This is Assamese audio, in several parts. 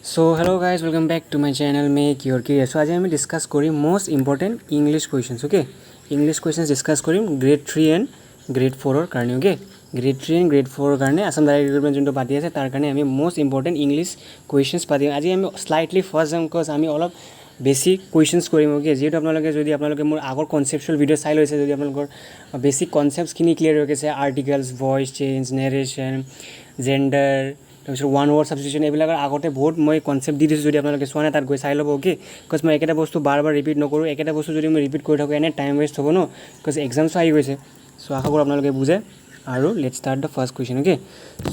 So hello guys, welcome back to my channel Make Your Career. So आज हम डिस्कस करें most important English questions. Okay, English questions discuss करें ग्रेड 3 एंड ग्रेड 4 कारण. ओके, ग्रेड 3 एंड ग्रेड 4 कारण आसाम डायरेक्ट रिक्रुटमेंट जो पाती है तार कारण आम मोस्ट इम्पोर्टेंट इंग्लिश क्वेश्चंस पाती आज आम स्लाइटली फार्स्ट जाम कज आम अलग बेसिक क्वेश्चंस करें. ओके, जीतु अपने मोर आगर कनसेप्चुअल भिडिओ चाई লৈছে जो अपना बेसिक कनसेप्टखिनि क्लियर हो गए articles voice change narration gender তাৰপিছত ওৱান ৱৰ্ড ছাবষ্টিটিউশ্যন এইবিলাকৰ আগতে বহুত মই কনচেপ্ট দি দিছোঁ. যদি আপোনালোকে চোৱা নাই তাত গৈ চাই ল'ব. অ'কে, বিকজ মই একেটা বস্তু বাৰ বাৰ ৰিপিট নকৰোঁ. একেটা বস্তু যদি মই ৰিপিট কৰি থাকোঁ এনে টাইম ৱেষ্ট হ'ব ন, বিকজ এক্সামছো আহি গৈছে. চ' আশা কৰোঁ আপোনালোকে বুজে. আৰু let's start the first question. Okay,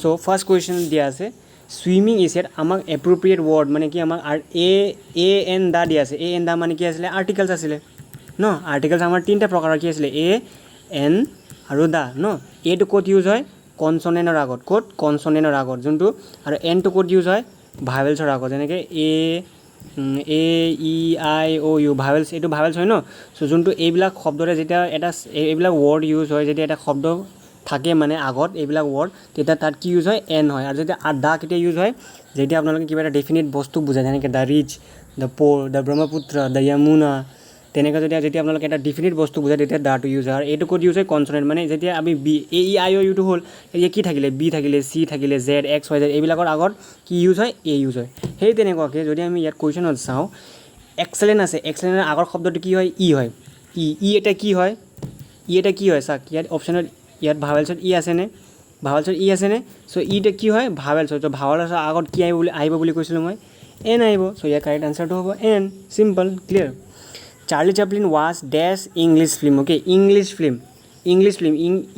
so' first question দিয়া আছে চুইমিং ইজ এট আমাক এপ্ৰপ্ৰিয়েট ৱৰ্ড মানে কি আমাক এ এন দা দিয়া আছে. এ এন দা মানে কি আছিলে আৰ্টিকেলছ আছিলে ন. আৰ্টিকেলছ আমাৰ তিনিটা প্ৰকাৰৰ কি আছিলে এ এন আৰু দা ন. এটো ক'ত ইউজ হয় কনচনেণ্টৰ আগত, ক'ত কনচনেণ্টৰ আগত যোনটো, আৰু এনটো ক'ত ইউজ হয় ভাৱেলছৰ আগত, যেনেকৈ এ ই আই অ' ইউ ভাৱেলছ, এইটো ভাৱেলছ হয় ন. চ' যোনটো এইবিলাক শব্দৰে যেতিয়া এটা এইবিলাক ৱৰ্ড ইউজ হয়, যেতিয়া এটা শব্দ থাকে মানে আগত এইবিলাক ৱৰ্ড, তেতিয়া তাত কি ইউজ হয় এন হয়. আৰু যেতিয়া দা কেতিয়া ইউজ হয় যেতিয়া আপোনালোকে কিবা এটা ডেফিনিট বস্তু বুজায়, যেনেকৈ the rich, the poor, the Brahmaputra, the Yamuna, তেনেকৈ যেতিয়া আপোনালোকে এটা ডিফিনিট বস্তু বুজায় তেতিয়া দাটো ইউজ হয়. আৰু এইটো ক'ত ইউজ হয় কনচনেণ্ট, মানে যেতিয়া আমি বি এ ই আই অ' ইউটো হ'ল, এতিয়া কি থাকিলে বি থাকিলে চি থাকিলে জেড এক্স ৱাই জেড এইবিলাকৰ আগত কি ইউজ হয় এ ইউজ হয়. সেই তেনেকুৱাকৈ যদি আমি ইয়াত কুৱেশ্যনত চাওঁ এক্সেলেণ্ট আছে, এক্সেলেণ্টৰ আগৰ শব্দটো কি হয় ই হয়. ই এটা কি হয়, ই এটা কি হয় চাওক ইয়াত অপশ্যনত, ইয়াত ভাৱেলছত ই আছেনে, ভাৱেলছত ই আছেনে. চ' ই এতিয়া কি হয় ভাৱেলছ হয়. ত' ভাৱেলছৰ আগত কি আহিব বুলি কৈছিলোঁ মই এন আহিব. চ' ইয়াৰ কাৰেক্ট আনচাৰটো হ'ব an. Simple clear. Charlie Chaplin was the English film. Okay, English film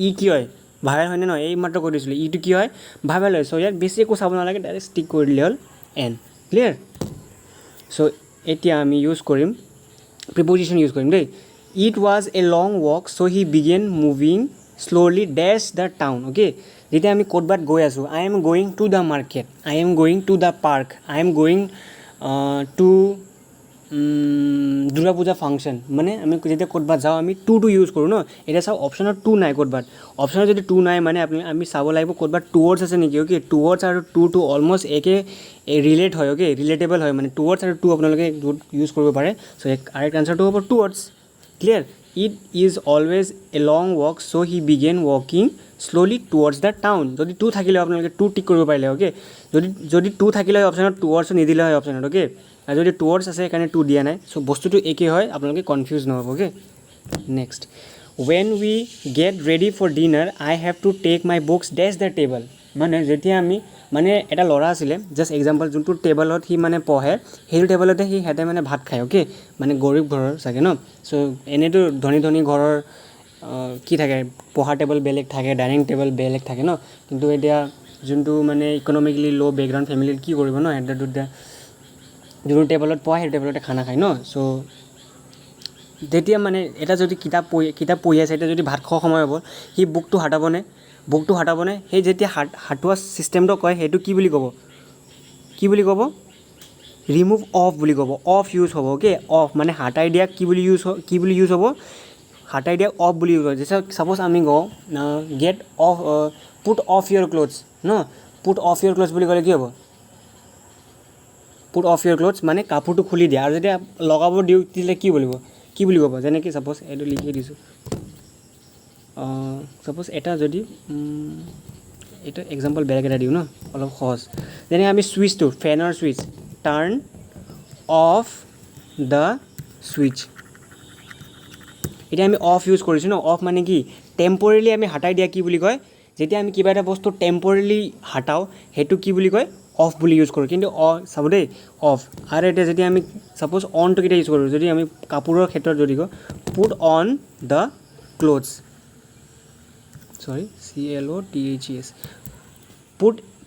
ই কি হয় ভাৱেল হয়নে নহয়, এই মাত্ৰ কৈ দিছিলোঁ ইটো কি হয় ভাৱেল হয়. চ' ইয়াত বেছি একো চাব নালাগে, ডাইৰেক্ট ষ্টিক কৰি দিলে হ'ল এন. ক্লিয়াৰ. চ' এতিয়া আমি ইউজ কৰিম প্ৰিপজিশ্যন ইউজ কৰিম দেই. It was a long walk so' he began moving slowly towards the town. Okay, যেতিয়া আমি ক'ৰবাত গৈ আছোঁ, I am going to the market, I am going to the park, I am going to Durga Puja function, মানে আমি যেতিয়া ক'ৰবাত যাওঁ আমি টু ইউজ কৰোঁ ন. এতিয়া চাওক অপশ্যনত টু নাই ক'ৰবাত, অপশ্যনত যদি টু নাই মানে আমি চাব লাগিব ক'ৰবাত টু ৱৰ্ডছ আছে নেকি. অ'কে, টু ৱৰ্ডছ আৰু টু অলমষ্ট একে ৰিলেট হয়. অ'কে, ৰিলেটেবল হয়, মানে টু ৱৰ্ডছ আৰু টু আপোনালোকে ইউজ কৰিব পাৰে. চ' কাৰেক্ট আনচাৰটো হ'ব towards. Clear. It is always a long walk so' he began ৱকিং শ্ল'লি টুৱৰ্ডছ দ্য টাউন. যদি টু থাকিলে আপোনালোকে টু টিক কৰিব পাৰিলে. অ'কে, যদি টু থাকিলে হয় অপশ্যনত টু ৱৰ্ডছো নিদিলে হয় অপশ্যনত. অ'কে, আৰু যদি টু ৱৰ্ডছ আছে সেইকাৰণে টু দিয়া নাই. চ' বস্তুটো একেই হয়, আপোনালোকে কনফিউজ নহ'ব. Okay, next when we get ready for dinner I have to take my books towards the table. মানে যেতিয়া আমি মানে এটা ল'ৰা আছিলে জাষ্ট এক্সাম্পল, যোনটো টেবলত সি মানে পঢ়ে সেইটো টেবলতে সিহঁতে মানে ভাত খায়. অ'কে, মানে গৰীব ঘৰৰ চাগে ন. চ' এনেইতো ধনী ঘৰৰ কি থাকে পঢ়া টেবল বেলেগ থাকে, ডাইনিং টেবল বেলেগ থাকে ন. কিন্তু এতিয়া যোনটো মানে ইকনমিকেলি ল' বেকগ্ৰাউণ্ড ফেমিলিত কি কৰিব ন, সিহঁতে যোনটো টেবলত পঢ়ে সেইটো টেবলতে খানা খায় ন. চ' তেতিয়া মানে এটা যদি কিতাপ পঢ়ি আছে, এতিয়া যদি ভাত খোৱা সময় হ'ব সি বুকটো হাতাবনে, সেই যেতিয়া হাতোৱা ছিষ্টেমটো কয় সেইটো কি বুলি ক'ব ৰিমুভ অফ বুলি ক'ব. অফ ইউজ হ'ব. অ'কে, অফ মানে হাতাই দিয়া কি বুলি ইউজ হ'ব হাতাই দিয়া অফ বুলি ইউজ হয়. যেতিয়া ছাপ'জ আমি কওঁ get off put off your clothes ন, পুট অফ ইয়ৰ ক্লথছ বুলি ক'লে কি হ'ব পুট অফ ইয়ৰ ক্লথছ মানে কাপোৰটো খুলি দিয়া. আৰু যেতিয়া লগাব দিওঁ তেতিয়া কি বুলি ক'ব যেনেকৈ ছাপ'জ এইটো লিখি দিছোঁ. ছাপ'জ এটা যদি এইটো এক্সাম্পল বেলেগ এটা দিওঁ ন, অলপ সহজ. যেনেকৈ আমি ছুইচটো ফেনৰ switch turn of the switch, এতিয়া আমি অফ ইউজ কৰিছোঁ ন. অফ মানে কি টেম্পৰেলি আমি হাতাই দিয়া কি বুলি কয়, যেতিয়া আমি কিবা এটা বস্তু টেম্পৰেলি হাতাওঁ সেইটো কি বুলি কয় অফ বুলি ইউজ কৰোঁ. কিন্তু চাব দেই অফ. আৰু এতিয়া যেতিয়া আমি ছাপ'জ অনটো কেতিয়া ইউজ কৰোঁ, যদি আমি কাপোৰৰ ক্ষেত্ৰত যদি কওঁ put on the clothes, CLOTHES,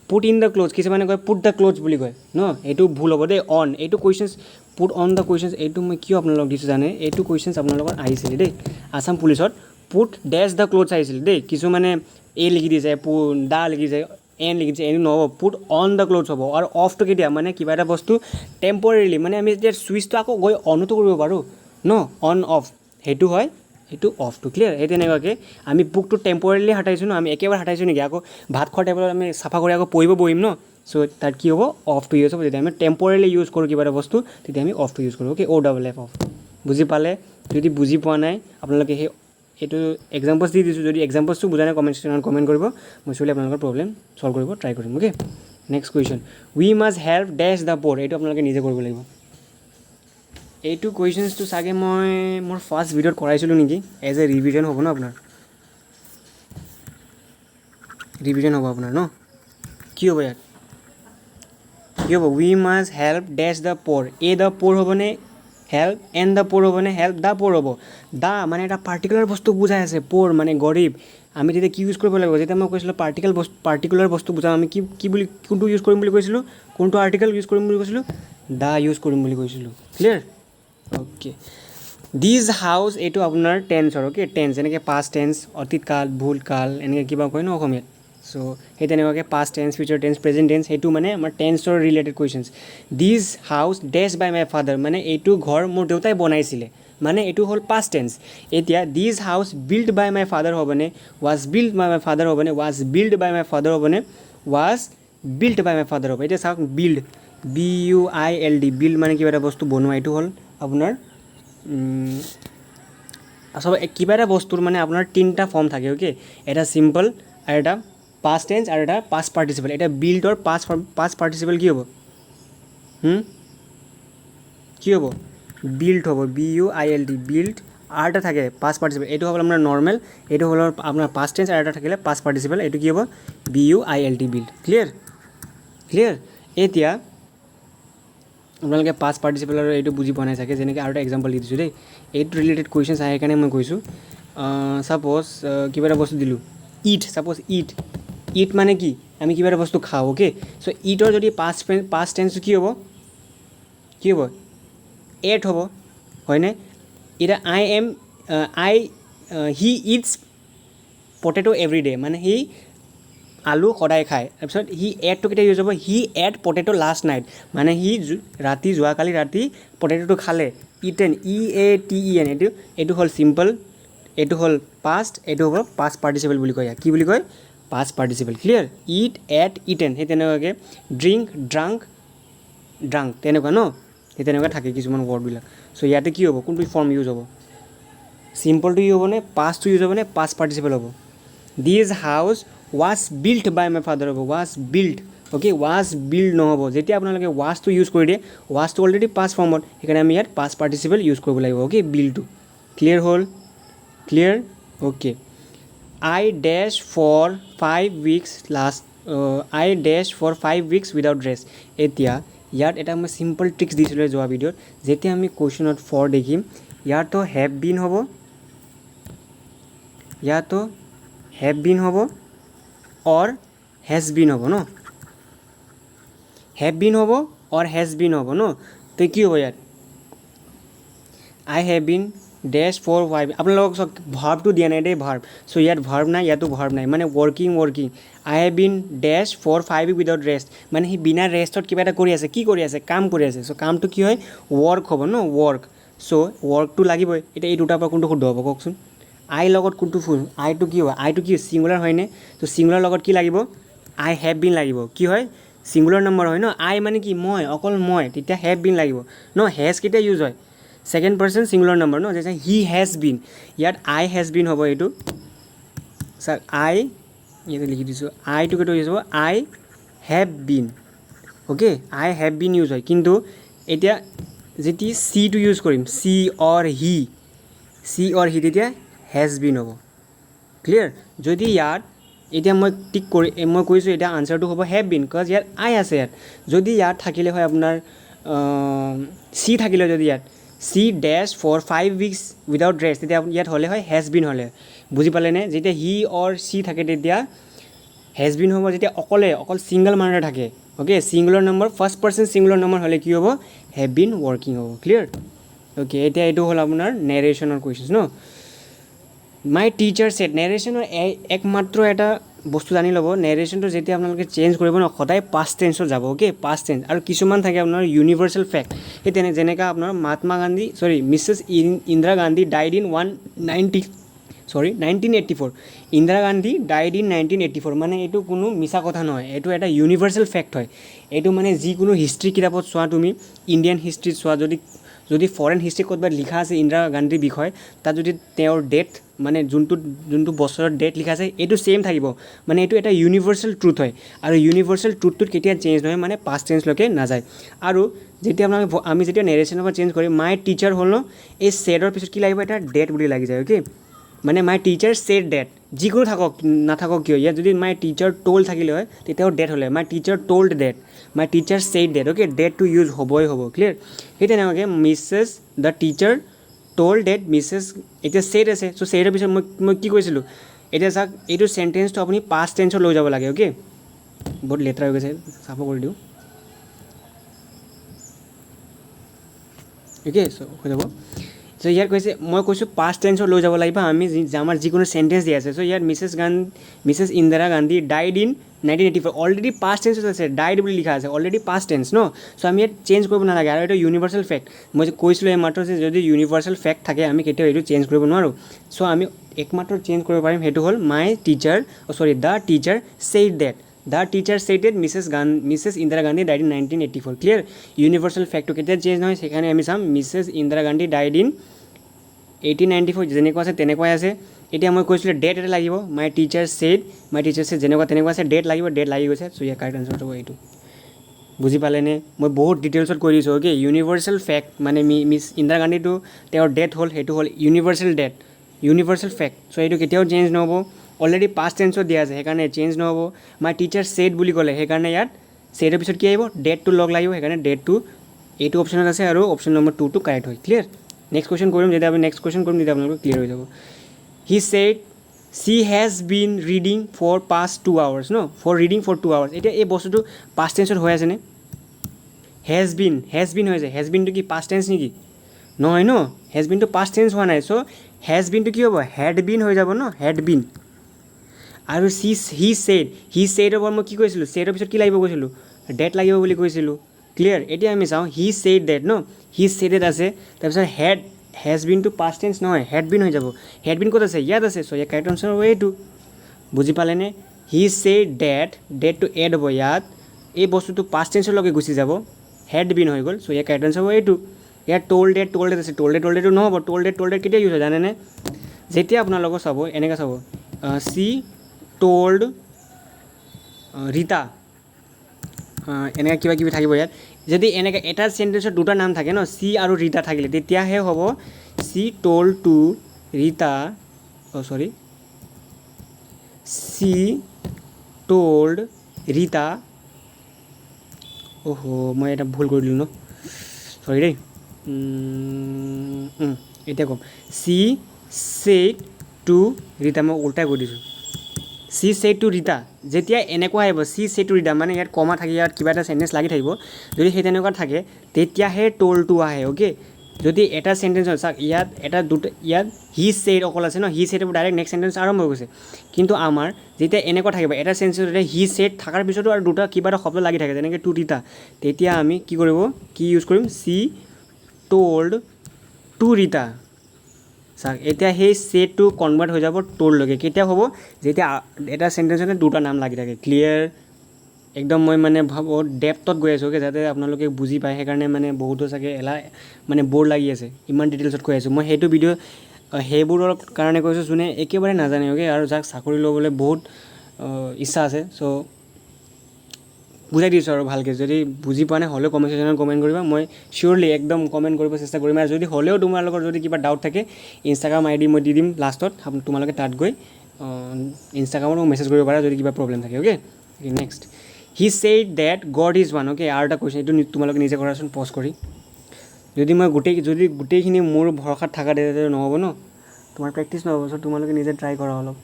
put in the clothes, কিছুমানে কয় পুট দ্য ক্লথছ বুলি কয় ন, এইটো ভুল হ'ব দেই. অন এইটো questions put on the questions এইটো মই কিয় আপোনালোকক দিছোঁ জানে, এইটো কুৱেশ্যনছ আপোনালোকৰ আহিছিলে দেই আছাম পুলিচত. পুট ডেছ দ্য ক্লথছ আহিছিলে দেই. কিছুমানে এ লিখি দিছে, দা লিখিছে, এন লিখিছে, এইটো নহ'ব, পুট অন দ্য ক্লথছ হ'ব. আৰু অফটো কেতিয়া মানে কিবা এটা বস্তু টেম্পৰেলি, মানে আমি যেতিয়া ছুইচটো আকৌ গৈ অনতো কৰিব পাৰোঁ ন, অন অফ সেইটো হয় সেইটো অফটো. ক্লিয়াৰ. সেই তেনেকুৱাকৈ আমি বুকটো টেম্পৰেলি হাতাইছোঁ ন, আমি একেবাৰে হাতাইছোঁ নেকি, আকৌ ভাত খোৱাৰ টেবলত আমি চাফা কৰি আকৌ পঢ়িব বহিম ন, সো তাত কি হ'ব অফ টু ইউজ হ'ব যেতিয়া আমি টেম্পৰেলি ইউজ কৰোঁ কিবা এটা বস্তু তেতিয়া আমি অফ টু ইউজ কৰোঁ অ'কে OFF অফ বুজি পালে যদি বুজি পোৱা নাই আপোনালোকে সেই এইটো এক্সাম্পলছ দি দিছোঁ যদি এক্সাম্পলছটো বুজা নাই কমেণ্ট ছেকশ্যনত কমেণ্ট কৰিব মই চলি আপোনালোকৰ প্ৰব্লেম ছল্ভ কৰিব ট্ৰাই কৰিম okay next question we must help does the poor এইটো আপোনালোকে নিজে কৰিব লাগিব এইটো কুৱেশ্যনছটো চাগে মই মোৰ ফাৰ্ষ্ট ভিডিঅ'ত কৰাইছিলোঁ নেকি এজ এ ৰিভিজন হ'ব ন আপোনাৰ ৰিভিজন হ'ব আপোনাৰ ন কি হ'ব ইয়াত কি হ'ব we must help does the poor the poor হ'বনে হেল্প এণ্ড দ্য প'ৰ হ'বনে হেল্প দ্য প'ৰ হ'ব দ্য মানে এটা পাৰ্টিকুলাৰ বস্তু বুজাই আছে প'ৰ মানে গৰীব আমি তেতিয়া কি ইউজ কৰিব লাগিব যেতিয়া মই কৈছিলোঁ পাৰ্টিকুলাৰ বস্তু বুজাম আমি কি বুলি কোনটো ইউজ কৰিম বুলি কৈছিলোঁ কোনটো আৰ্টিকেল ইউজ কৰিম বুলি কৈছিলোঁ দ্য ইউজ কৰিম বুলি কৈছিলোঁ ক্লিয়াৰ অ'কে দিজ হাউচ এইটো আপোনাৰ টেন্সৰ অ'কে টেন্স যেনেকৈ পাষ্ট টেন্স অতীতকাল ভূতকাল এনেকৈ কিবা কয় ন অসমীয়াত চ' সেই তেনেকুৱাকৈ past tense future tense present tense সেইটো মানে আমাৰ টেন্সৰ related questions this house does by my father মানে এইটো ঘৰ মোৰ দেউতাই বনাইছিলে মানে এইটো হ'ল পাষ্ট টেন্স এতিয়া this house build by my father হ'বনে was build by my father হ'বনে was build by my father হ'বনে was build by my father হ'ব এতিয়া চাওক বিল্ড BUILD বিল্ড মানে কিবা এটা বস্তু বনোৱা এইটো হ'ল আপোনাৰ আচলতে কিবা এটা বস্তুৰ মানে আপোনাৰ তিনিটা ফৰ্ম থাকে অ'কে এটা চিম্পল আৰু এটা পাষ্ট টেন্স আৰু এটা পাষ্ট পাৰ্টিচিপল এতিয়া বিল্ডৰ পাষ্ট পাৰ্টিচিপল কি হ'ব কি হ'ব বিল্ড হ'ব BUILD বিল্ড আৰু এটা থাকে পাষ্ট পাৰ্টিচিপল এইটো হ'ল আপোনাৰ নৰ্মেল এইটো হ'ল আপোনাৰ পাষ্ট টেন্স আৰু এটা থাকিলে পাষ্ট পাৰ্টিচিপল এইটো কি হ'ব BUILD বিল্ড ক্লিয়াৰ এতিয়া আপোনালোকে পাষ্ট পাৰ্টিচিপল আৰু এইটো বুজি পোৱা নাই চাগে যেনেকৈ আৰু এটা এক্সাম্পল দি দিছোঁ দেই এইটো ৰিলেটেড কুৱেশ্যনছ আহে কাৰণে মই কৈছোঁ ছাপ'জ কিবা এটা বস্তু দিলোঁ ছাপ'জ ইট মানে কি আমি কিবা এটা বস্তু খাওঁ অ'কে চ' ইটৰ যদি পাষ্ট টেন্সটো কি হ'ব এট হ'ব হয়নে এতিয়া হি ইটছ পটেটো এভৰি ডে মানে সি আলু সদায় খায় তাৰপিছত সি এডটো কেতিয়া ইউজ হ'ব হি এড পটেটো লাষ্ট নাইট মানে সি যোৱাকালি ৰাতি পটেটোটো খালে ইটেন EATEN এইটো হ'ল চিম্পল এইটো হ'ল পাষ্ট এইটো হ'ব পাষ্ট পাৰ্টিচিপল বুলি কয় কি বুলি কয় past participle clear eat ate eaten সেই তেনেকুৱাকৈ ড্ৰাংক তেনেকুৱা ন সেই তেনেকুৱা থাকে কিছুমান ৱৰ্ডবিলাক চ' ইয়াতে কি হ'ব কোনটো ফৰ্ম ইউজ হ'ব চিম্পলটো ইউজ হ'বনে পাষ্টটো ইউজ হ'বনে পাষ্ট পাৰ্টিচিপল হ'ব this house was build by my father হ'ব was build okay was build নহ'ব যেতিয়া আপোনালোকে ৱাজটো ইউজ কৰি দিয়ে ৱাজটো অলৰেডি পাষ্ট ফৰ্মত সেইকাৰণে আমি ইয়াত পাষ্ট পাৰ্টিচিপল ইউজ কৰিব লাগিব অ'কে বিল্ডটো ক্লিয়াৰ হ'ল okay I dash for 5 weeks without dress এতিয়া ইয়াত এটা মই চিম্পল ট্ৰিক্স দিছিলোঁ যোৱা ভিডিঅ'ত যেতিয়া আমি কুৱেশ্যনত ফৰ দেখিম ইয়াতো হেভ বিন হ'ব অৰ হেজ বিন হ'ব ন হেভ বিন হ'ব অৰ হেজ বিন হ'ব ন তো কি হ'ব ইয়াত আই হেভ বিন ডেছ ফৰ 5 আপোনালোকক চব ভাৰ্বটো দিয়া নাই দেই ভাৰ্ব চ' ইয়াত ভাৰ্ব নাই ইয়াতো ভাৰ্ব নাই মানে ৱৰ্কিং আই হেভ বিন ডেছ ফৰ 5 উইক উইদাউট ৰেষ্ট মানে সি বিনা ৰেষ্টত কিবা এটা কৰি আছে কি কৰি আছে কাম কৰি আছে চ' কামটো কি হয় ৱৰ্ক হ'ব ন চ' ৱৰ্কটো লাগিবই এতিয়া এই দুটাৰ পৰা কোনটো শুদ্ধ হ'ব কওকচোন আই লগত কোনটো ফুল আইটো কি হয় আইটো কি ছিংগুলাৰ হয়নে ত' ছিংগুলাৰ লগত কি লাগিব আই হেভ বিন লাগিব কি হয় ছিংগুলাৰ নম্বৰ হয় ন আই মানে কি অকল মই তেতিয়া হেভ বিন লাগিব ন হেজ কেতিয়া ইউজ হয় ছেকেণ্ড পাৰ্চন ছিংগুলাৰ নম্বৰ ন যেনে হি হেজ বিন ইয়াত আই হেজ বিন হ'ব এইটো চাওক আই ইয়াতে লিখি দিছোঁ আইটো কেতিয়া ইউজ হ'ব I have been okay I have been use হয় কিন্তু এতিয়া যেতিয়া চিটো ইউজ কৰিম চি অৰ হি তেতিয়া হেজ বিন হ'ব ক্লিয়াৰ যদি ইয়াত এতিয়া মই কৈছোঁ এতিয়া আনচাৰটো হ'ব হেভ বিন বিকজ ইয়াত আই আছে ইয়াত যদি ইয়াত থাকিলে হয় আপোনাৰ চি থাকিলে যদি ইয়াত she does for 5 weeks without rest তেতিয়া ইয়াত হ'লে হয় হেজ বিন হ'লে বুজি পালেনে যেতিয়া হি অৰ চি থাকে তেতিয়া হেজ বিন হ'ব যেতিয়া অকল ছিংগল মানুহৰ থাকে okay singular number first person singular number হ'লে কি হ'ব হেভ বিন ৱৰ্কিং হ'ব ক্লিয়াৰ অ'কে এতিয়া এইটো হ'ল আপোনাৰ নেৰেশ্যনৰ কুৱেশ্যনছ ন মাই টিচাৰ ছেট নেৰেশ্যনৰ একমাত্ৰ এটা বস্তু জানি ল'ব নেৰেশ্যনটো যেতিয়া আপোনালোকে চেঞ্জ কৰিব ন সদায় পাষ্ট টেন্সত যাব অ'কে পাষ্ট টেন্স আৰু কিছুমান থাকে আপোনাৰ ইউনিভাৰ্চেল ফেক্ট সেই যেনেকৈ আপোনাৰ Mrs Indira Gandhi died in সৰি 1984 ইন্দিৰা গান্ধী ডাইড ইন 1984 মানে এইটো কোনো মিছা কথা নহয় এইটো এটা ইউনিভাৰ্চেল ফেক্ট হয় এইটো মানে যিকোনো হিষ্ট্ৰী কিতাপত চোৱা তুমি ইণ্ডিয়ান হিষ্ট্ৰীত চোৱা যদি ফৰেন হিষ্ট্ৰী ক'ৰবাত লিখা আছে ইন্দিৰা গান্ধীৰ বিষয়ে তাত যদি তেওঁৰ ডেট মানে যোনটো বছৰৰ ডেট লিখা আছে এইটো ছেইম থাকিব মানে এইটো এটা ইউনিভাৰ্চেল ট্ৰুথ হয় আৰু ইউনিভাৰ্চেল ট্ৰুথটোত কেতিয়া চেঞ্জ নহয় মানে পাষ্ট টেন্সলৈকে নাযায় আৰু যেতিয়া আমি যেতিয়া নেৰেশ্যনৰ পৰা চেঞ্জ কৰিম মাই টিচাৰ হ'ল ন এই ছেডৰ পিছত কি লাগিব এটা ডেট বুলি লাগি যায় অ'কে মানে মাই টিচাৰ ছেড ডেট যিকোনো নাথাকক কিয় ইয়াত যদি মাই টিচাৰ ট'ল্ড থাকিলে হয় তেতিয়াও ডেট হ'লে my teacher told that my teacher said that okay ডেটটো ইউজ হ'বই হ'ব ক্লিয়াৰ সেই তেনেকুৱাকৈ Mrs the teacher told that Mrs এতিয়া ছেড আছে চ' ছেডৰ পিছত মই কি কৈছিলোঁ এতিয়া চাওক এইটো চেণ্টেন্সটো আপুনি পাষ্ট টেন্সত লৈ যাব লাগে অ'কে বহুত লেতেৰা হৈ গৈছে চাফা কৰি দিওঁ অ'কে চ' হৈ যাব চ' ইয়াত কৈছে মই কৈছোঁ পাষ্ট টেন্সত লৈ যাব লাগিব আমি আমাৰ যিকোনো চেণ্টেন্স দিয়া আছে চ' ইয়াত Mrs Indira Gandhi died in 1984 already past টেন্সত আছে ডাইড বুলি লিখা আছে অলৰেডি পাষ্ট টেন্স ন চ' আমি ইয়াত চেঞ্জ কৰিব নালাগে আৰু এইটো ইউনিভাৰ্চেল ফেক্ট মই যে কৈছিলোঁ এইমাত্ৰ যে যদি ইউনিভাৰ্চেল ফেক্ট থাকে আমি কেতিয়াও এইটো চেঞ্জ কৰিব নোৱাৰোঁ চ' আমি একমাত্ৰ চেঞ্জ কৰিব পাৰিম সেইটো হ'ল my teacher the teacher said that the teacher said that Mrs Indira Gandhi died in 1984 clear universal ফেক্টটো কেতিয়া চেঞ্জ নহয় সেইকাৰণে আমি চাম Mrs Indira Gandhi died in 1894 যেনেকুৱা আছে তেনেকুৱাই আছে এতিয়া মই কৈছিলোঁ ডেট এটা লাগিব মাই টিচাৰ ছেইড যেনেকুৱা তেনেকুৱা আছে ডেট লাগি গৈছে চ' ইয়াৰ কাৰেক্ট আনচাৰটো এইটো বুজি পালেনে মই বহুত ডিটেইলছত কৈ দিছোঁ অ'কে ইউনিভাৰ্চেল ফেক্ট মানে মিছ ইন্দিৰা গান্ধীটো তেওঁৰ ডেট হ'ল সেইটো হ'ল ইউনিভাৰ্চেল ফেক্ট চ' এইটো কেতিয়াও চেঞ্জ নহ'ব অলৰেডি পাষ্ট টেন্সত দিয়া আছে সেইকাৰণে চেঞ্জ নহ'ব মাই টিচাৰ ছেইড বুলি ক'লে সেইকাৰণে ইয়াত ছেইডৰ পিছত কি আহিব ডেটটো লগ লাগিব সেইকাৰণে ডেটটো এইটো অপশ্যনত আছে আৰু অপশ্যন নম্বৰ 2টো কাৰেক্ট হয় ক্লিয়াৰ নেক্সট কুৱেশ্যন কৰিম যেতিয়া আমি নেক্সট কুৱেশ্যন কৰিম তেতিয়া আপোনালোকৰ ক্লিয়াৰ হৈ যাব he said she has been reading for past 2 hours ন ফৰ ৰিডিং ফৰ 2 hours এতিয়া এই বস্তুটো পাষ্ট টেন্সত হৈ আছেনে হেজ বিন হৈ আছে হেজ বিনটো কি পাষ্ট টেন্স নেকি নহয় ন হেজ বিনটো পাষ্ট টেন্স হোৱা নাই চ' হেজ বিনটো কি হ'ব হেড বিন হৈ যাব ন হেড বিন আৰু হি ছেইডৰ পৰা মই কি কৈছিলোঁ ছেইডৰ পিছত কি লাগিব কৈছিলোঁ ডেট লাগিব বুলি কৈছিলোঁ ক্লিয়াৰ এতিয়া আমি চাওঁ হি ছেইড ডেট ন হি ছেইড ডেট আছে তাৰপিছত হেজ বিনটো পাষ্ট টেন্স নহয় হেড বিন হৈ যাব হেড বিন ক'ত আছে ইয়াত আছে চ' ইয়াৰ কাৰেক্ট আনচাৰ হ'ব এইটো বুজি পালেনে হি ছেইড ডেটটো এড হ'ব ইয়াত এই বস্তুটো পাষ্ট টেন্সলৈকে গুচি যাব হেড বিন হৈ গ'ল চ' ইয়াৰ কাৰেক্ট আনচাৰ হ'ব এইটো ইয়াত ট'ল্ড ডেট আছে ট'ল্ড ডেটটো নহ'ব ট'ল্ড ডেট কেতিয়া ইউজ হয় জানেনে যেতিয়া আপোনালোকৰ চাব এনেকৈ চাব চি ট'ল্ড ৰীতা এনেকৈ কিবা কিবি থাকিব ইয়াত যদি এনেকৈ এটা চেণ্টেন্সত দুটা নাম থাকে ন চি আৰু ৰীতা থাকিলে তেতিয়াহে হ'ব she told to Rita she told Rita মই এটা ভুল কৰি দিলোঁ ন চৰি দেই এতিয়া ক'ম চি ছেইড টু ৰীতা মই উল্টাই কৈ দিছোঁ চি ছেইড টু ৰীতা যেতিয়া এনেকুৱা আহিব চি ছেইড টু ৰীতা মানে ইয়াত কমা থাকে ইয়াত কিবা এটা চেণ্টেন্স লাগি থাকিব যদি সেই তেনেকুৱা থাকে তেতিয়াহে ট'ল্ডটো আহে অ'কে যদি এটা চেণ্টেন্স হয় চাওক ইয়াত হি ছেইড অকল আছে ন হি ছেইডৰ ডাইৰেক্ট নেক্সট চেণ্টেন্স আৰম্ভ হৈ গৈছে কিন্তু আমাৰ যেতিয়া এনেকুৱা থাকিব এটা চেণ্টেন্সত যেতিয়া হি ছেইড থকাৰ পিছতো আৰু দুটা কিবা এটা শব্দ লাগি থাকে যেনেকৈ টু ৰীতা তেতিয়া আমি কি ইউজ কৰিম চি ট'ল্ড টু ৰীতা চাওক এতিয়া সেই ছেইডটো কনভাৰ্ট হৈ যাব ট'ল্ডলৈকে কেতিয়া হ'ব যেতিয়া এটা চেণ্টেন্সতে দুটা নাম লাগি থাকে ক্লিয়াৰ একদম মই মানে ভাবোঁ ডেপ্থত গৈ আছোঁ যাতে আপোনালোকে বুজি পায় সেইকাৰণে মানে বহুতো চাগে মানে ব'ৰ লাগি আছে ইমান ডিটেইলছত কৈ আছোঁ মই সেইটো ভিডিঅ' সেইবোৰৰ কাৰণে কৈছোঁ যোনে একেবাৰে নাজানে অ'কে আৰু যাক চাকৰি ল'বলৈ বহুত ইচ্ছা আছে চ' বুজাই দিছোঁ আৰু ভালকৈ যদি বুজি পোৱা নাই হ'লেও কমেণ্ট ছেকশ্যনত কমেণ্ট কৰিবা মই চিয়'ৰলি একদম কমেণ্ট কৰিব চেষ্টা কৰিম আৰু যদি হ'লেও তোমালোকৰ যদি কিবা ডাউট থাকে ইনষ্টাগ্ৰাম ID মই দি দিম লাষ্টত তোমালোকে তাত গৈ ইনষ্টাগ্ৰামত মোক মেছেজ কৰিব পাৰা যদি কিবা প্ৰব্লেম থাকে okay next he said date god is one okay আৰু এটা কুৱেশ্যন এইটো তোমালোকে নিজে কৰাচোন পজ কৰি যদি গোটেইখিনি মোৰ ভৰসাত থকা তেতিয়া নহ'ব ন তোমাৰ প্ৰেক্টিছ নহ'ব চ' তোমালোকে নিজে ট্ৰাই কৰা অলপ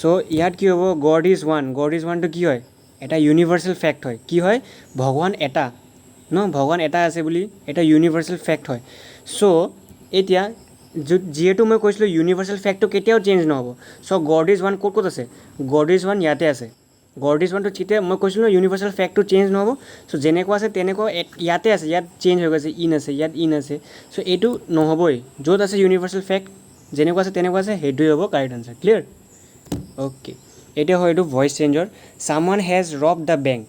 চ' ইয়াত কি হ'ব গড ইজ ওৱানটো কি হয় এটা ইউনিভাৰ্চেল ফেক্ট হয় কি হয় ভগৱান এটা আছে বুলি এটা ইউনিভাৰ্চেল ফেক্ট হয় চ' এতিয়া যিহেতু মই কৈছিলোঁ ইউনিভাৰ্চেল ফেক্টটো কেতিয়াও চেঞ্জ নহ'ব চ' গড ইজ ওৱান ক'ত আছে গড ইজ ওৱান ইয়াতে আছে গড ইজ ওৱানটো যেতিয়া মই কৈছিলোঁ ইউনিভাৰ্চেল ফেক্টটো চেঞ্জ নহ'ব চ' যেনেকুৱা আছে তেনেকুৱা ইয়াতে আছে ইয়াত চেঞ্জ হৈ গৈছে ইয়াত ইন আছে চ' এইটো নহ'বই য'ত আছে ইউনিভাৰ্চেল ফেক্ট যেনেকুৱা আছে তেনেকুৱা আছে সেইটোৱে হ'ব কাৰেক্ট আনচাৰ ক্লিয়াৰ অ'কে এতিয়া হয় এইটো ভইচ চেঞ্জৰ ছামৱান হেজ ৰব দ্য বেংক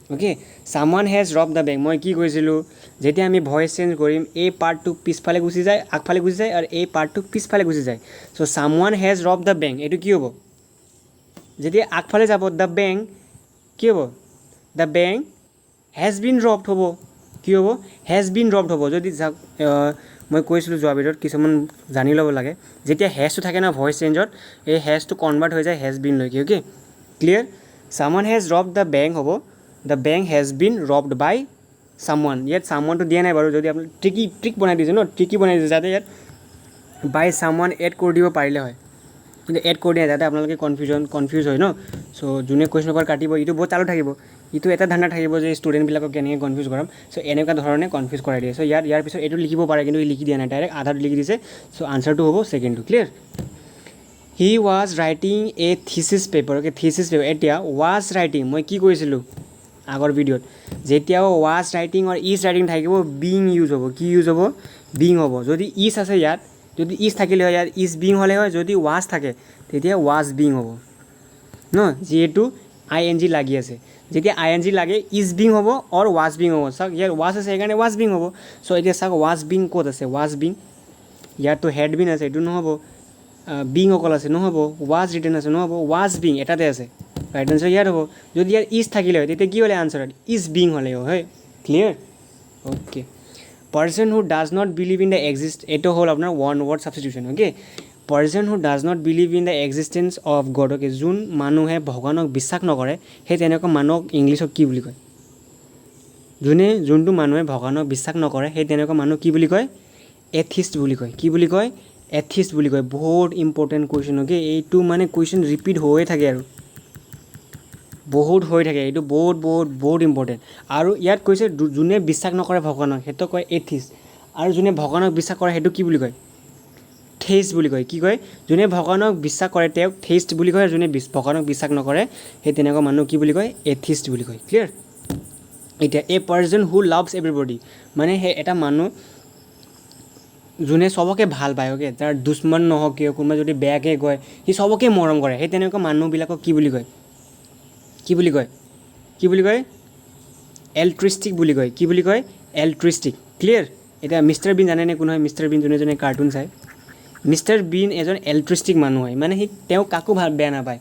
অ'কে ছামৱান হেজ ৰব দ্য বেংক মই কি কৈছিলোঁ যেতিয়া আমি ভইচ চেঞ্জ কৰিম এই পাৰ্টটো পিছফালে গুচি যায় আগফালে গুচি যায় আৰু এই পাৰ্টটো পিছফালে গুচি যায় চ' ছামৱান হেজ ৰব দ্য বেংক এইটো কি হ'ব যেতিয়া আগফালে যাব দ্য বেংক কি হ'ব দ্য বেংক হেজ বিন ৰবড হ'ব কি হ'ব হেজ বিন ৰবড হ'ব যদি মই কৈছিলোঁ যোৱা ভিডিঅ'ত কিছুমান জানি ল'ব লাগে যেতিয়া হেজটো থাকে ন ভইচ চেঞ্জত এই হেজটো কনভাৰ্ট হৈ যায় হেজ বিন লৈকে okay clear someone has robbed the bank হ'ব the bank has been robbed by someone ইয়াত ছামৱানটো দিয়া নাই বাৰু যদি আপুনি ট্ৰিক বনাই দিছে ন ট্ৰিকি বনাই দিছে যাতে ইয়াত বাই ছামৱান এড কৰি দিব পাৰিলে হয় কিন্তু এড কৰি দিয়া যাতে আপোনালোকে কনফিউজ হয় ন চ' যোনে কুৱেশ্যন পেপাৰ কাটিব এইটো বহুত চালু থাকিব এইটো এটা ধান্দা থাকিব যে ষ্টুডেণ্টবিলাকক কেনেকৈ কনফিউজ কৰাম চ' এনেকুৱা ধৰণে কনফিউজ কৰাই দিয়ে চ' ইয়াৰ পিছত এইটো লিখিব পাৰে কিন্তু লিখি দিয়া নাই ডাইৰেক্ট আধাটো লিখি দিছে চ' আনচাৰটো হ'ব ছেকেণ্ডটো clear he was writing a thesis paper okay thesis paper এতিয়া ৱাজ ৰাইটিং মই কি কৈছিলোঁ আগৰ ভিডিঅ'ত যেতিয়াও ৱাজ ৰাইটিং আৰু ইজ ৰাইটিং থাকিব বিং ইউজ হ'ব কি ইউজ হ'ব বিং হ'ব যদি ইজ আছে ইয়াত যদি ইজ থাকিলে হয় ইয়াত ইজ বিং হ'লে হয় যদি ৱাজ থাকে তেতিয়া ৱাজ বিং হ'ব ন যিহেতু আই এন জি লাগি আছে যেতিয়া আই এন জি লাগে ইজ বিং হ'ব অৰ ৱাজ বিং হ'ব চাওক ইয়াত ৱাজ আছে সেইকাৰণে ৱাজ বিং হ'ব চ' এতিয়া চাওক ৱাজ বিং ক'ত আছে ৱাজ বিং ইয়াততো হেড বিং আছে এইটো নহ'ব বিং অকল আছে নহ'ব ৱাজ ৰিটেন আছে নহ'ব ৱাজ বিং এটাতে আছে ৰাইট আনচাৰ ইয়াত হ'ব যদি ইয়াত ইজ থাকিলে হয় তেতিয়া কি হ'লে আনচাৰত ইজ বিং হ'লে হয় clear okay person who does not believe in the এইটো হ'ল আপোনাৰ one word substitution okay person who does not believe in the existence of god okay যোন মানুহে ভগৱানক বিশ্বাস নকৰে সেই তেনেকুৱা মানুহক ইংলিছত কি বুলি কয় যোনটো মানুহে ভগৱানক বিশ্বাস নকৰে সেই তেনেকুৱা মানুহ কি বুলি কয় এথিষ্ট বুলি কয় কি বুলি কয় এথিষ্ট বুলি কয় বহুত ইম্পৰ্টেণ্ট কুৱেশ্যন অ'কে এইটো মানে কুৱেশ্যন ৰিপিট হৈয়ে থাকে আৰু বহুত হৈ থাকে এইটো বহুত ইম্পৰ্টেণ্ট আৰু ইয়াত কৈছে যোনে বিশ্বাস নকৰে ভগৱানক সেইটো কয় এথিষ্ট আৰু যোনে ভগৱানক বিশ্বাস কৰে সেইটো কি বুলি কয় থেইষ্ট বুলি কয় কি কয় যোনে ভগৱানক বিশ্বাস কৰে তেওঁক থেইষ্ট বুলি কয় আৰু যোনে ভগৱানক বিশ্বাস নকৰে সেই তেনেকুৱা মানুহ কি বুলি কয় এথিষ্ট বুলি কয় ক্লিয়াৰ এতিয়া a person who loves everybody মানে সেই এটা মানুহ যোনে চবকে ভাল পায় অ'কে তাৰ দুশ্মন নহওক কিয় কোনোবাই যদি বেয়াকৈ কয় সি চবকে মৰম কৰে সেই তেনেকুৱা মানুহবিলাকক কি বুলি কয় কি বুলি কয় কি বুলি কয় এলট্ৰিষ্টিক বুলি কয় কি বুলি কয় এলট্ৰিষ্টিক ক্লিয়াৰ এতিয়া মিষ্টাৰ বিন জানেনে কোন হয় মিষ্টাৰ বিন যোনে কাৰ্টুন চায় মিষ্টাৰ বিন এজন এলট্ৰিষ্টিক মানুহ হয় মানে সি তেওঁ কাকো বেয়া নাপায়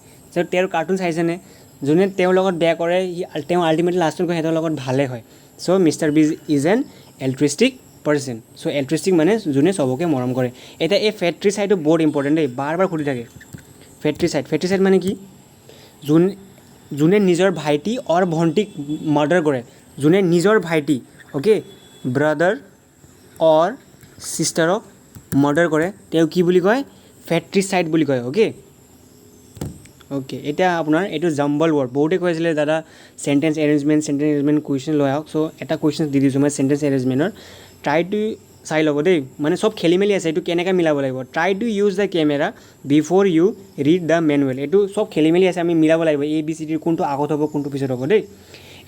তেওঁৰ কাৰ্টুন চাইছেনে যোনে তেওঁৰ লগত বেয়া কৰে তেওঁ আল্টিমেটলি লাষ্টত গৈ সিহঁতৰ লগত ভালে হয় so' mister Bean is an altruistic person so' altruistic মানে যোনে চবকে মৰম কৰে এতিয়া এই ফেট্ৰিচাইডটো বহুত ইম্পৰ্টেণ্ট দেই বাৰ সুধি থাকে ফেট্ৰিচাইড মানে কি যোনে নিজৰ ভাইটি অৰ ভণ্টিক মাৰ্ডাৰ কৰে যোনে নিজৰ ভাইটি অ'কে ব্ৰাদাৰ অৰ ছিষ্টাৰক মাৰ্ডাৰ কৰে তেওঁ কি বুলি কয় ফেট্ৰিচাইড বুলি কয় অ'কে এতিয়া আপোনাৰ এইটো জাম্বল ৱৰ্ড বহুতে কৈ আছিলে দাদা চেণ্টেঞ্চ এৰেঞ্জমেণ্ট কুৱেশ্যন লৈ আহক চ' এটা কুৱেশ্যন দি দিছোঁ মই চেণ্টেঞ্চ এৰেঞ্জমেণ্টৰ ট্ৰাই টু চাই ল'ব দেই মানে চব খেলি মেলি আছে এইটো কেনেকৈ মিলাব লাগিব try to use the camera before you read the manual এইটো চব খেলি মেলি আছে আমি মিলাব লাগিব ABCD কোনটো আগত হ'ব কোনটো পিছত হ'ব দেই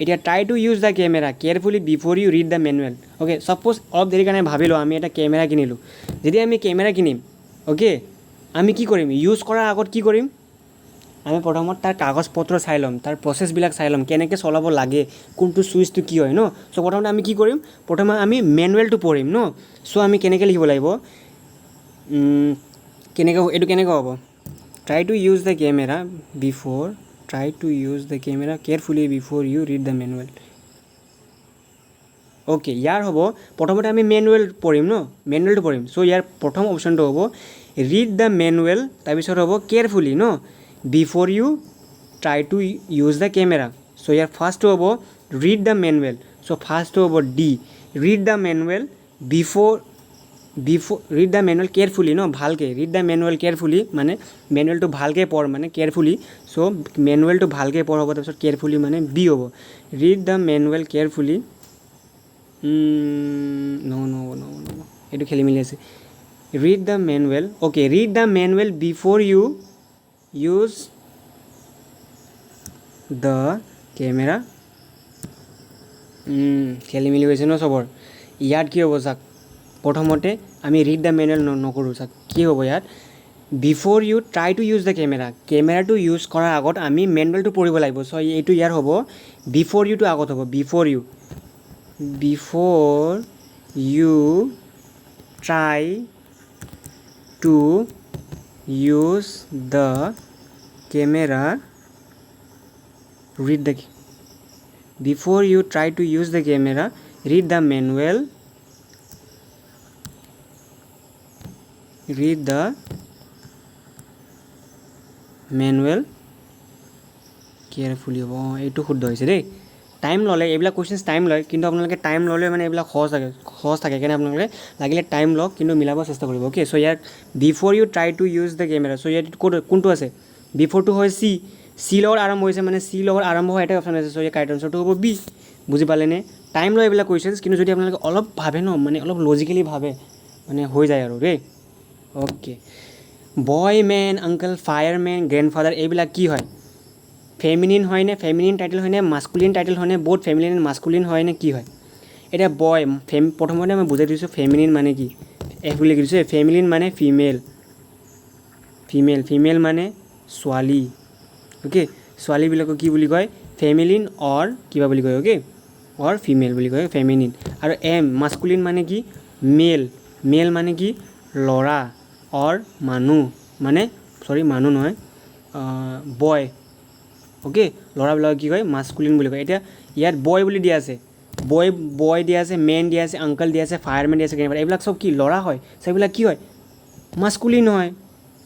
এতিয়া try to use the camera carefully before you read the manual okay suppose অলপ দেৰি কাৰণে ভাবি লওঁ আমি এটা কেমেৰা কিনিলোঁ যেতিয়া আমি কেমেৰা কিনিম অ'কে আমি কি কৰিম ইউজ কৰাৰ আগত কি কৰিম আমি প্ৰথমত তাৰ কাগজ পত্ৰ চাই ল'ম তাৰ প্ৰচেছবিলাক চাই ল'ম কেনেকৈ চলাব লাগে কোনটো চুইচটো কি হয় ন চ' প্ৰথমতে আমি কি কৰিম প্ৰথমে আমি মেনুৱেলটো পঢ়িম ন চ' আমি কেনেকৈ লিখিব লাগিব এইটো কেনেকৈ হ'ব try to use the camera carefully before you read the manual okay ইয়াৰ হ'ব প্ৰথমতে আমি মেনুৱেলটো পঢ়িম চ' ইয়াৰ প্ৰথম অপশ্যনটো হ'ব ৰিড দ্য মেনুৱেল তাৰপিছত হ'ব কেয়াৰফুলি ন before you try to use the camera so' ইয়াৰ ফাৰ্ষ্টটো হ'ব ৰিড দ্য মেনুৱেল চ' ফাৰ্ষ্টটো হ'ব the read the manual read the manual carefully ন ভালকৈ ৰিড দ্য মেনুৱেল কেয়াৰফুলি মানে মেনুৱেলটো ভালকৈ পঢ় মানে কেয়াৰফুলি চ' মেনুৱেলটো ভালকৈ পঢ় হ'ব তাৰপিছত কেয়াৰফুলি মানে বি হ'ব ৰিড দ্য মেনুৱেল কেয়াৰফুলি নহ'ব এইটো খেলি মেলি আছে read the manual before you use the camera খেলি মেলি হৈছে ন চবৰ ইয়াত কি হ'ব চাওক প্ৰথমতে আমি ৰিড দ্য মেনুৱেল নকৰোঁ। কি হ'ব ইয়াত, before you try to use the কেমেৰাটো ইউজ কৰাৰ আগত আমি মেনুৱেলটো পঢ়িব লাগিব। চ' এইটো ইয়াৰ হ'ব বিফ'ৰ ইউটো আগত হ'ব, before you try to use the camera, read the before you try to use the camera, read the manual carefully। এইটো শুদ্ধ হৈছে দেই। টাইম ল'লে এইবিলাক কুৱেশ্যনছ টাইম লয়, কিন্তু আপোনালোকে টাইম ল'লে মানে এইবিলাক সহজ থাকে সেইকাৰণে আপোনালোকে লাগিলে টাইম লওক কিন্তু মিলাব চেষ্টা কৰিব। অ'কে, চ' ইয়াত before you try to use the camera, so' ইয়াত কোনটো আছে, বিফ'ৰটো হয় চি লগত আৰম্ভ হৈছে, মানে চি লগত আৰম্ভ হোৱা এটাই অপশ্যন আছে। চ' ইয়াৰ কাৰেক্ট আনচাৰটো হ'ব বি। বুজি পালেনে? টাইম লয় এইবিলাক কুৱেশ্যনছ, কিন্তু যদি আপোনালোকে অলপ ভাবে ন, মানে অলপ লজিকেলি ভাবে মানে হৈ যায় আৰু দেই। অ'কে, বয় মেন, আংকল, ফায়াৰমেন, গ্ৰেণ্ডফাদাৰ এইবিলাক কি হয়, ফেমিনিন হয়নে, ফেমিনিন টাইটেল হয়নে, মাস্কুলিন টাইটেল হয়নে, বহুত ফেমিনিন মাস্কুলিন হয়নে, কি হয়? এতিয়া বয় প্ৰথমতে মই বুজাই দিছোঁ ফেমিনিন মানে কি, এফ বুলি লিখিছোঁ। ফেমিনিন মানে ফিমেল মানে ছোৱালী। অ'কে, ছোৱালীবিলাকক কি বুলি কয়, ফেমিলিন অৰ কিবা বুলি কয়। অ'কে, অৰ ফিমেল বুলি কয়, ফেমিনিন। আৰু মাস্কুলিন মানে কি, মেল মানে কি ল'ৰা, অৰ মানুহ মানে মানুহ নহয়, বয়। অ'কে, ল'ৰাবিলাকক কি কয়, মাস্কুলিন বুলি কয়। এতিয়া ইয়াত বয় বুলি দিয়া আছে, বয় দিয়া আছে, মেন দিয়া আছে, আংকল দিয়া আছে, ফায়াৰমেন দিয়া আছে, এইবিলাক চব কি ল'ৰা হয়। চ' এইবিলাক কি হয়, মাস্কুলিন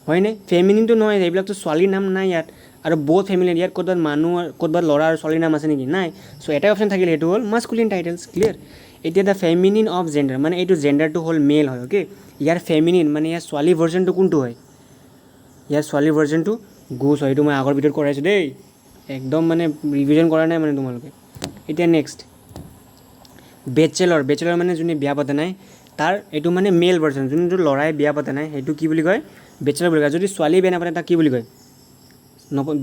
হয়নে? ফেমিনিনটো নহয়, এইবিলাকতো ছোৱালীৰ নাম নাই ইয়াত। আৰু বহুত ফেমিলিন, ইয়াত ক'ৰবাত মানুহ ক'ৰবাত ল'ৰা আৰু ছোৱালীৰ নাম আছে নেকি, নাই। চ' এটাই অপশ্যন থাকিলে, সেইটো হ'ল মাস্কুলিন টাইটেলছ। ক্লিয়াৰ? এতিয়া দ্য ফেমিনিন অফ জেণ্ডাৰ, মানে এইটো জেণ্ডাৰটো হ'ল মেল হয়। অ'কে, ইয়াৰ ফেমিনিন মানে ইয়াৰ ছোৱালী ভাৰ্জনটো কোনটো হয়, ইয়াৰ ছোৱালী ভাৰ্জনটো গুজ হয়। এইটো মই আগৰ ভিডিঅ'ত কৰাইছোঁ দেই, একদম মানে ৰিভিজন কৰা নাই মানে তোমালোকে। এতিয়া নেক্সট, বেচেলৰ মানে যোনে বিয়া পতা নাই, তাৰ এইটো মানে মেল ভাৰ্জন, যোনটো ল'ৰাই বিয়া পতা নাই সেইটো কি বুলি কয়, বেচেলৰ বুলি কয়। যদি ছোৱালী বিয়া নাপাতে তাক কি বুলি কয়,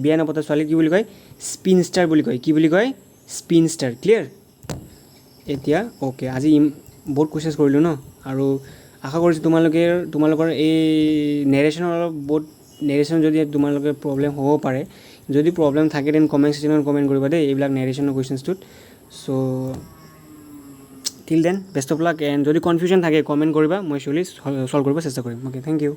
বিয়া নপতা ছোৱালী কি বুলি কয়, স্পিনষ্টাৰ বুলি কয়। কি বুলি কয়, স্পিনষ্টাৰ। ক্লিয়াৰ? এতিয়া অ'কে, আজি বহুত কুৱেশ্যনছ কৰিলোঁ ন, আৰু আশা কৰিছোঁ তোমালোকৰ এই নেৰেশ্যনৰ নেৰেশ্যন যদি তোমালোকে প্ৰব্লেম হ'ব পাৰে, যদি প্ৰব্লেম থাকে দেন কমেণ্ট ছেকশ্যনত কমেণ্ট কৰিবা দেই, এইবিলাক নেৰেশ্যনৰ কুৱেশ্যনছটোত। So' till then best of luck, and যদি কনফিউজন থাকে কমেণ্ট কৰিবা, মই চিয়'ৰলি ছল্ভ কৰিব চেষ্টা কৰিম। Okay, thank U.